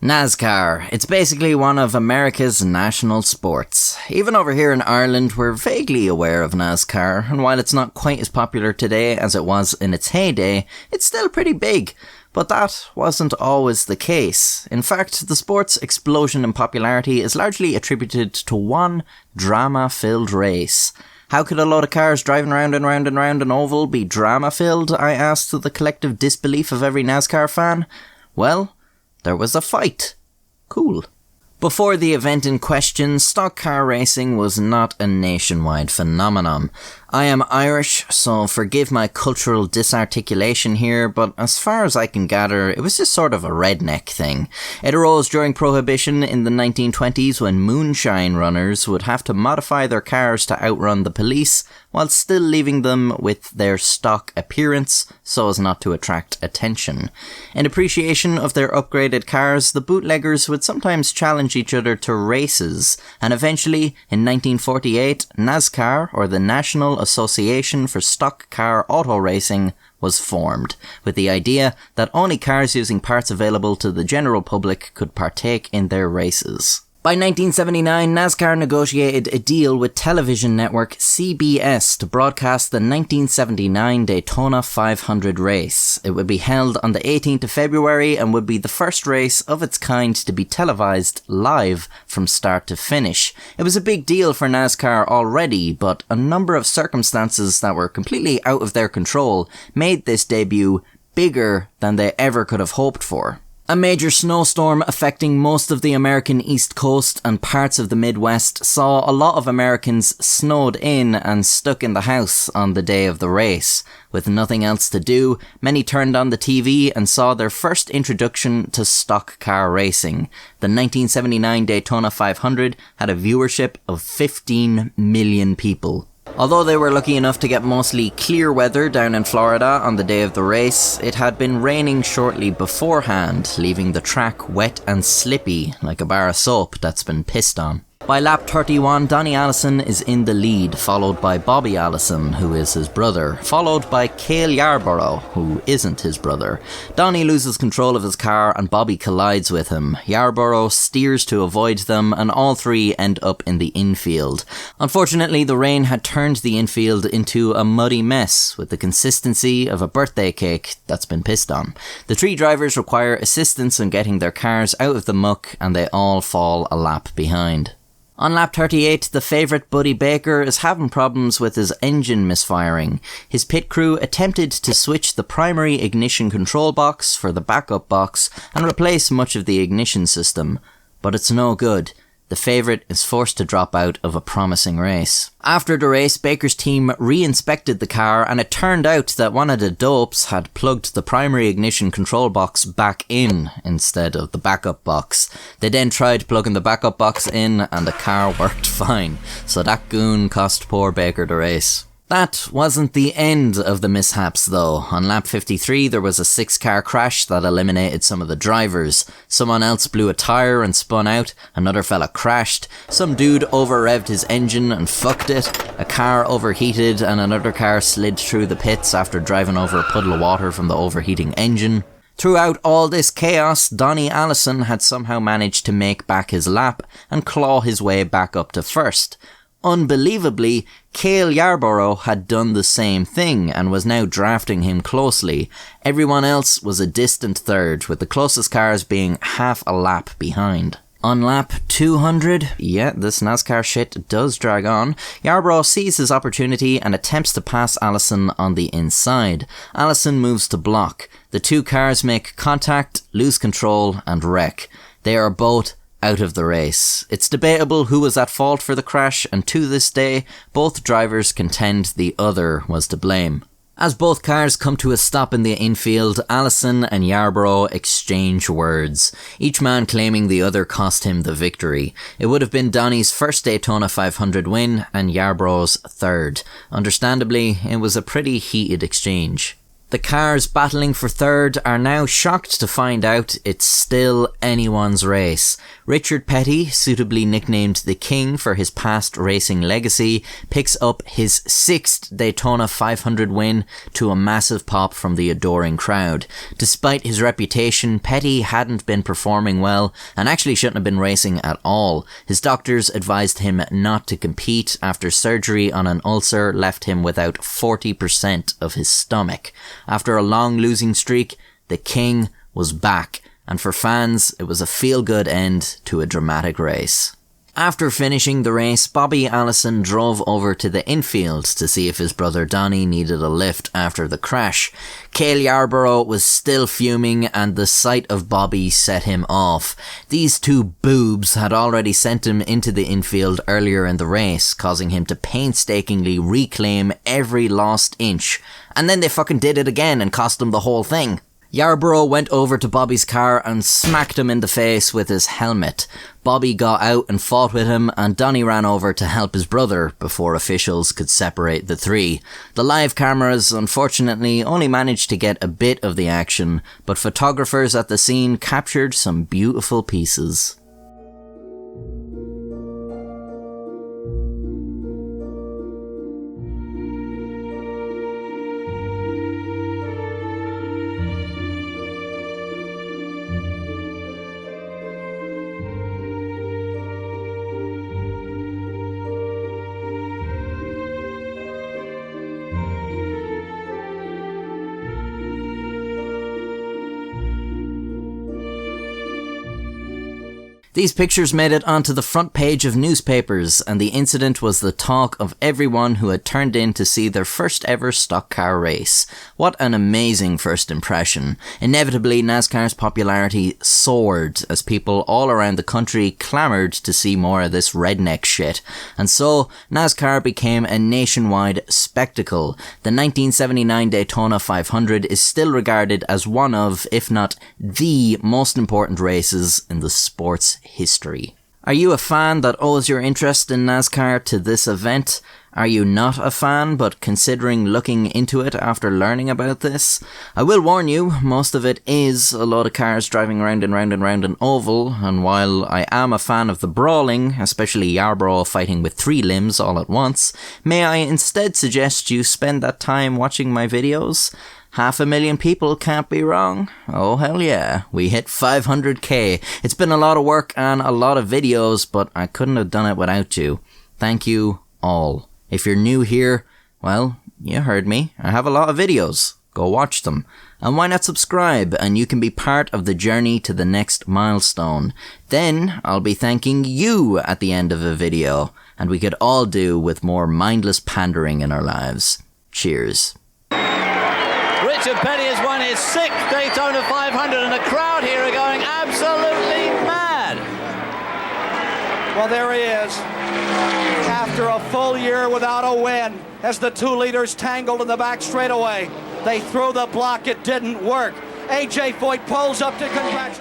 NASCAR. It's basically one of America's national sports. Even over here in Ireland, we're vaguely aware of NASCAR, and while it's not quite as popular today as it was in its heyday, it's still pretty big. But that wasn't always the case. In fact, the sport's explosion in popularity is largely attributed to one drama-filled race. How could a load of cars driving round and round and round an oval be drama-filled, I asked, to the collective disbelief of every NASCAR fan? Well, there was a fight. Cool. Before the event in question, stock car racing was not a nationwide phenomenon. I am Irish, so forgive my cultural disarticulation here, but as far as I can gather, it was just sort of a redneck thing. It arose during Prohibition in the 1920s when moonshine runners would have to modify their cars to outrun the police, while still leaving them with their stock appearance so as not to attract attention. In appreciation of their upgraded cars, the bootleggers would sometimes challenge each other to races, and eventually, in 1948, NASCAR, or the National Association for Stock Car Auto Racing, was formed, with the idea that only cars using parts available to the general public could partake in their races. By 1979, NASCAR negotiated a deal with television network CBS to broadcast the 1979 Daytona 500 race. It would be held on the 18th of February and would be the first race of its kind to be televised live from start to finish. It was a big deal for NASCAR already, but a number of circumstances that were completely out of their control made this debut bigger than they ever could have hoped for. A major snowstorm affecting most of the American East Coast and parts of the Midwest saw a lot of Americans snowed in and stuck in the house on the day of the race. With nothing else to do, many turned on the TV and saw their first introduction to stock car racing. The 1979 Daytona 500 had a viewership of 15 million people. Although they were lucky enough to get mostly clear weather down in Florida on the day of the race, it had been raining shortly beforehand, leaving the track wet and slippy like a bar of soap that's been pissed on. By lap 31, Donnie Allison is in the lead, followed by Bobby Allison, who is his brother, followed by Cale Yarborough, who isn't his brother. Donnie loses control of his car and Bobby collides with him. Yarborough steers to avoid them and all three end up in the infield. Unfortunately, the rain had turned the infield into a muddy mess with the consistency of a birthday cake that's been pissed on. The three drivers require assistance in getting their cars out of the muck and they all fall a lap behind. On lap 38, the favourite Buddy Baker is having problems with his engine misfiring. His pit crew attempted to switch the primary ignition control box for the backup box and replace much of the ignition system, but it's no good. The favourite is forced to drop out of a promising race. After the race, Baker's team re-inspected the car and it turned out that one of the dopes had plugged the primary ignition control box back in instead of the backup box. They then tried plugging the backup box in and the car worked fine, so that goon cost poor Baker the race. That wasn't the end of the mishaps though. On lap 53 there was a 6-car crash that eliminated some of the drivers. Someone else blew a tyre and spun out, another fella crashed, some dude over-revved his engine and fucked it, a car overheated and another car slid through the pits after driving over a puddle of water from the overheating engine. Throughout all this chaos, Donnie Allison had somehow managed to make back his lap and claw his way back up to first. Unbelievably, Cale Yarborough had done the same thing and was now drafting him closely. Everyone else was a distant third, with the closest cars being half a lap behind. On lap 200, yeah, this NASCAR shit does drag on, Yarborough sees his opportunity and attempts to pass Allison on the inside. Allison moves to block. The two cars make contact, lose control, and wreck. They are both out of the race. It's debatable who was at fault for the crash, and to this day, both drivers contend the other was to blame. As both cars come to a stop in the infield, Allison and Yarborough exchange words, each man claiming the other cost him the victory. It would have been Donnie's first Daytona 500 win and Yarborough's third. Understandably, it was a pretty heated exchange. The cars battling for third are now shocked to find out it's still anyone's race. Richard Petty, suitably nicknamed the King for his past racing legacy, picks up his 6th Daytona 500 win to a massive pop from the adoring crowd. Despite his reputation, Petty hadn't been performing well and actually shouldn't have been racing at all. His doctors advised him not to compete after surgery on an ulcer left him without 40% of his stomach. After a long losing streak, the King was back, and for fans, it was a feel-good end to a dramatic race. After finishing the race, Bobby Allison drove over to the infield to see if his brother Donnie needed a lift after the crash. Cale Yarborough was still fuming, and the sight of Bobby set him off. These two boobs had already sent him into the infield earlier in the race, causing him to painstakingly reclaim every lost inch. And then they fucking did it again and cost him the whole thing. Yarborough went over to Bobby's car and smacked him in the face with his helmet. Bobby got out and fought with him, and Donnie ran over to help his brother before officials could separate the three. The live cameras unfortunately only managed to get a bit of the action, but photographers at the scene captured some beautiful pieces. These pictures made it onto the front page of newspapers, and the incident was the talk of everyone who had turned in to see their first ever stock car race. What an amazing first impression. Inevitably, NASCAR's popularity soared as people all around the country clamoured to see more of this redneck shit. And so, NASCAR became a nationwide spectacle. The 1979 Daytona 500 is still regarded as one of, if not the most important races in the sport's history. Are you a fan that owes your interest in NASCAR to this event? Are you not a fan but considering looking into it after learning about this? I will warn you, most of it is a lot of cars driving round and round and round an oval, and while I am a fan of the brawling, especially Yarborough fighting with 3 limbs all at once, may I instead suggest you spend that time watching my videos? 500,000 people can't be wrong. Oh hell yeah, we hit 500k. It's been a lot of work and a lot of videos, but I couldn't have done it without you. Thank you all. If you're new here, well, you heard me. I have a lot of videos. Go watch them. And why not subscribe, and you can be part of the journey to the next milestone. Then I'll be thanking you at the end of a video, and we could all do with more mindless pandering in our lives. Cheers. Richard Petty has won his 6th Daytona 500, and the crowd here are going absolutely mad. Well, there he is. After a full year without a win, as the 2 leaders tangled in the back straightaway, they threw the block. It didn't work. A.J. Foyt pulls up to congratulate.